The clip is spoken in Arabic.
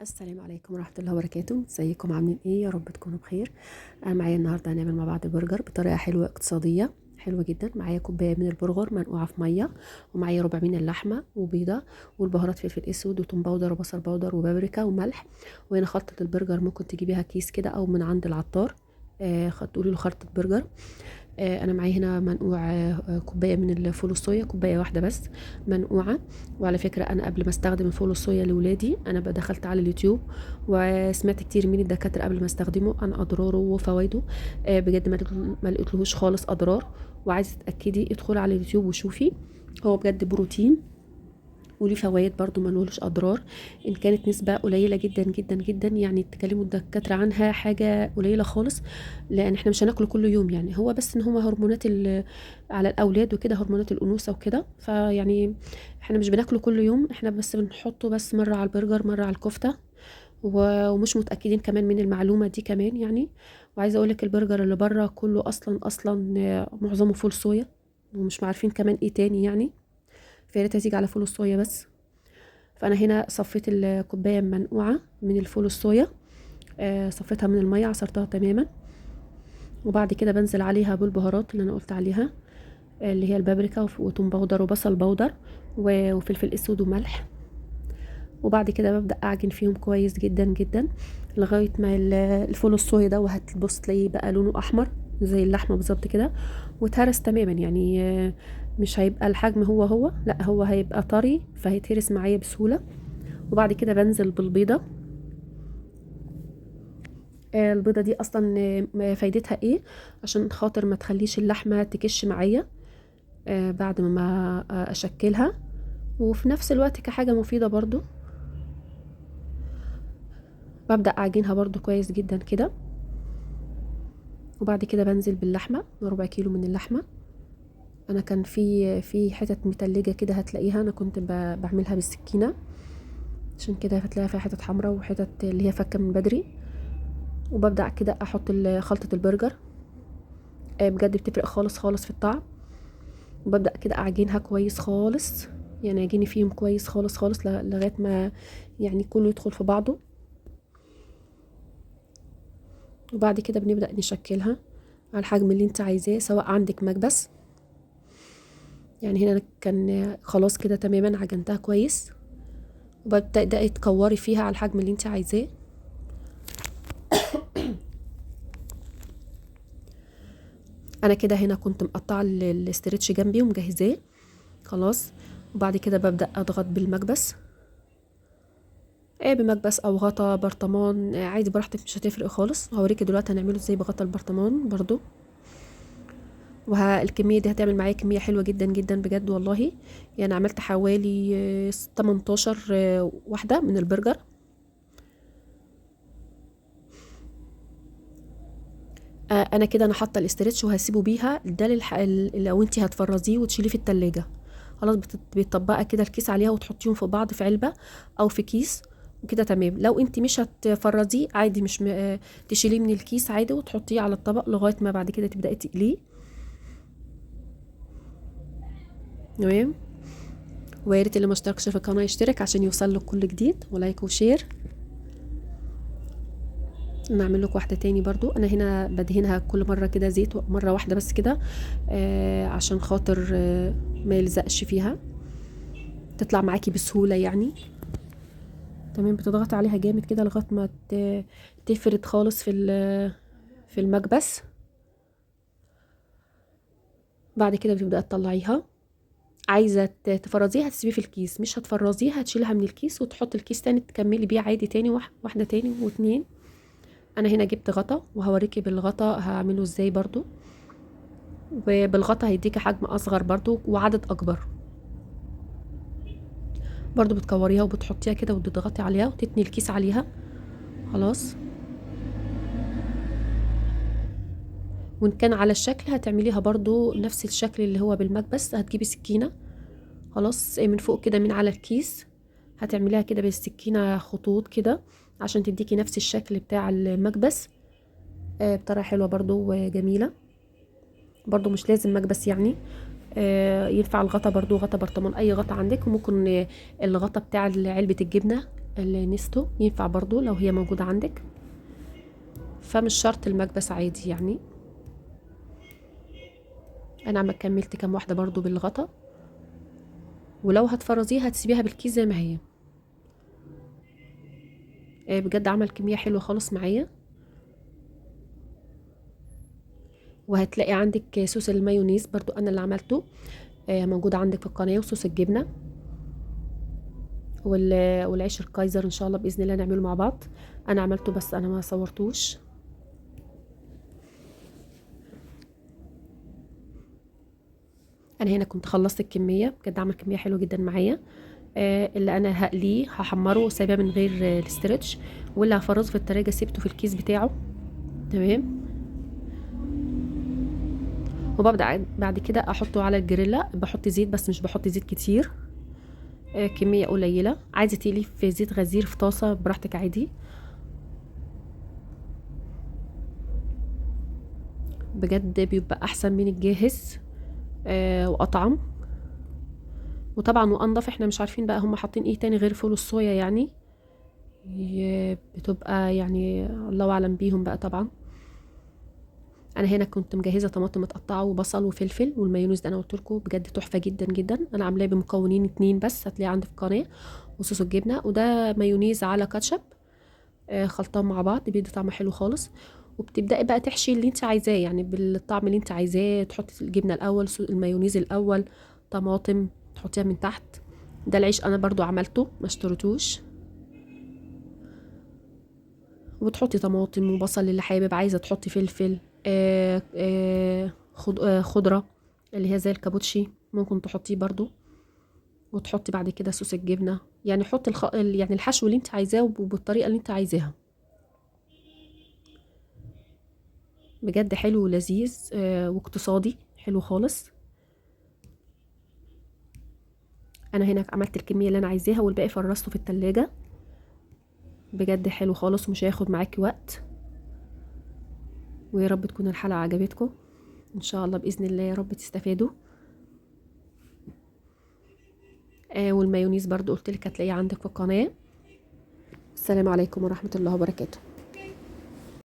السلام عليكم ورحمة الله وبركاته. ازيكم عاملين ايه؟ يا رب تكونوا بخير. انا معايا النهارده هنعمل مع بعض برجر بطريقة حلوة اقتصادية حلوة جدا. معايا كوباية من البرغر منقوعة في مية، ومعايا ربع من اللحمة وبيضة، والبهارات فلفل اسود وتوم باودر وبصل باودر وبابريكا وملح. وهنا خلطة البرجر ممكن تجيبيها كيس كده او من عند العطار. تقولي له خلطة برجر. انا معايا هنا منقوع كوبايه من الفول الصويا، كوبايه واحده بس منقوعه. وعلى فكره انا قبل ما استخدم الفول الصويا لاولادي انا دخلت على اليوتيوب وسمعت كتير من الدكاتره قبل ما استخدمه عن اضراره وفوائده. بجد ما لقيتلهوش خالص اضرار. وعايزه تتاكدي ادخلي على اليوتيوب وشوفي، هو بجد بروتين وليه فوائد برضو ملوش اضرار. ان كانت نسبه قليله جدا جدا جدا، يعني تكلموا الدكاتره عنها حاجه قليله خالص، لان احنا مش هناكله كل يوم. يعني هو بس ان هو هرمونات على الاولاد وكده، هرمونات الانوثه وكده، فيعني احنا مش بناكله كل يوم، احنا بس بنحطه بس مره على البرجر مره على الكفته. ومش متاكدين كمان من المعلومه دي كمان يعني. وعايزه اقولك البرجر اللي بره كله اصلا معظمه فول صويا، ومش عارفين كمان ايه تاني يعني. فياريت تيجي على فول الصويا بس. فانا هنا صفيت الكوبايه المنقوعه من الفول الصويا، صفيتها من الميه عصرتها تماما. وبعد كده بنزل عليها بالبهارات اللي انا قلت عليها، اللي هي البابريكا وتوم باودر وبصل باودر وفلفل اسود وملح. وبعد كده ببدا اعجن فيهم كويس جدا جدا لغايه ما الفول الصويا ده وهتبص تلاقيه بقى لونه احمر زي اللحمه بالظبط كده، واتهرس تماما يعني. مش هيبقى الحجم هو لا، هو هيبقى طري فهيتهرس معايا بسهوله. وبعد كده بنزل بالبيضه. البيضة دي اصلا فايدتها ايه؟ عشان خاطر ما تخليش اللحمة تكش معايا بعد ما اشكلها، وفي نفس الوقت كحاجة مفيدة برضو. ببدأ اعجنها برضو كويس جدا كده. وبعد كده بنزل باللحمة، ربع كيلو من اللحمة. انا كان في حتت متلجة كده هتلاقيها، انا كنت بعملها بالسكينة، عشان كده هتلاقيها فيها حتت حمراء وحتت اللي هي فكة من بدري. وببدأ كده احط خلطة البرجر. بجد بتفرق خالص خالص في الطعم. وببدأ كده أعجنها كويس خالص، يعني أعجني فيهم كويس خالص خالص لغاية ما يعني كله يدخل في بعضه. وبعد كده بنبدأ نشكلها على الحجم اللي انت عايزاه، سواء عندك مكبس. يعني هنا كان خلاص كده تماما عجنتها كويس. وببدأ تكوري فيها على الحجم اللي انت عايزاه. انا كده هنا كنت مقطعه الاسترتش جنبي ومجهزاه خلاص. وبعد كده ببدأ اضغط بالمكبس، بمكبس او غطا برطمان، عادي براحتك مش هتفرق خالص. هوريكي دلوقتي هنعمله ازاي بغطا البرطمان برضو. والكميه دي هتعمل معايا كميه حلوه جدا جدا بجد والله. يعني عملت حوالي 18 واحده من البرجر. انا كده انا حاطه الاسترتش وهسيبه بيها ده لو انتي هتفرزيه وتشيليه في التلاجة. خلاص بتطبقي كده الكيس عليها وتحطيهم في بعض في علبه او في كيس وكده تمام. لو انتي مش هتفرزيه عادي، مش تشيليه من الكيس عادي وتحطيه على الطبق لغايه ما بعد كده تبداي تقليه. تمام. ويا ريت اللي ما اشتركش في القناه يشترك عشان يوصل له كل جديد، ولايك وشير. نعمل لك واحده تاني برضو. انا هنا بدهنها كل مره كده زيت مره واحده بس كده، عشان خاطر ما يلزقش فيها، تطلع معاكي بسهوله يعني. تمام. بتضغطي عليها جامد كده لغايه ما تفرد خالص في المكبس. بعد كده بتبدأ تطلعيها. عايزه تفرزيها تسيبيه في الكيس، مش هتفرزيها هتشيلها من الكيس وتحط الكيس تاني تكملي بيه عادي تاني، واحده تاني واتنين. انا هنا جبت غطا وهوريكي بالغطا هعمله ازاي برضو. وبالغطا هيديكي حجم اصغر برضو وعدد اكبر. برضو بتكوريها وبتحطيها كده وتضغطي عليها وتتني الكيس عليها خلاص. وان كان على الشكل هتعمليها برضو نفس الشكل اللي هو بالمكبس. هتجيبي سكينة خلاص من فوق كده من على الكيس، هتعمليها كده بالسكينة خطوط كده عشان تديكي نفس الشكل بتاع المكبس. بطريقة حلوة برضو وجميلة. برضو مش لازم مكبس يعني. ينفع الغطا برضو، غطا برطمان اي غطا عندك. وممكن الغطا بتاع علبة الجبنة النستو ينفع برضو لو هي موجودة عندك، فمش شرط المكبس عادي يعني. انا عم كملت كام واحدة برضو بالغطا، ولو هتفرزيها هتسيبيها بالكيس زي ما هي. بجد عمل كمية حلوة خالص معايا. وهتلاقي عندك صوص المايونيز برضو انا اللي عملته، موجود عندك في القناة، وصوص الجبنة والعيش الكايزر ان شاء الله باذن الله نعمله مع بعض. انا عملته بس انا ما صورتوش. انا هنا كنت خلصت الكميه، بجد عمل كميه حلوه جدا معايا. اللي انا هقليه هحمره وسايباه من غير الاسترتش، واللي هفرزه في التلاجة سيبته في الكيس بتاعه. تمام. وببدأ بعد كده احطه على الجريلا، بحط زيت بس مش بحط زيت كتير، كميه قليله. عايزه تقلي في زيت غزير في طاسه براحتك عادي. بجد بيبقى احسن من الجاهز واطعم، وطبعا وانضف. احنا مش عارفين بقى هم حاطين ايه تاني غير فول الصويا يعني، بتبقى يعني الله اعلم بيهم بقى طبعا. انا هنا كنت مجهزه طماطم متقطعه وبصل وفلفل، والمايونيز ده انا قلت لكم بجد تحفه جدا جدا. انا عاملاه بمكونين 2 بس، هتلاقيه عندي في القناه. وصوص الجبنه، وده مايونيز على كاتشب، خلطان مع بعض بيدي طعم حلو خالص. وبتبداي بقى تحشي اللي انت عايزاه يعني بالطعم اللي انت عايزاه. تحطي الجبنه الاول، المايونيز الاول، طماطم تحطيها من تحت. ده العيش انا برضو عملته ما اشتريتوش. وتحطي طماطم وبصل اللي حابب، عايزه تحطي فلفل، خضره اللي هي زي الكابوتشي ممكن تحطيه برضو. وتحطي بعد كده صوص الجبنه، يعني حطي يعني الحشو اللي انت عايزاه وبالطريقه اللي انت عايزاها. بجد حلو ولذيذ واقتصادي حلو خالص. انا هنا عملت الكميه اللي انا عايزاها، والباقي فرزته في التلاجة. بجد حلو خالص ومش هياخد معاكي وقت. ويا رب تكون الحلقه عجبتكم ان شاء الله باذن الله، يا رب تستفادوا. والمايونيز برضو قلت لك هتلاقيه عندك في القناه. السلام عليكم ورحمه الله وبركاته.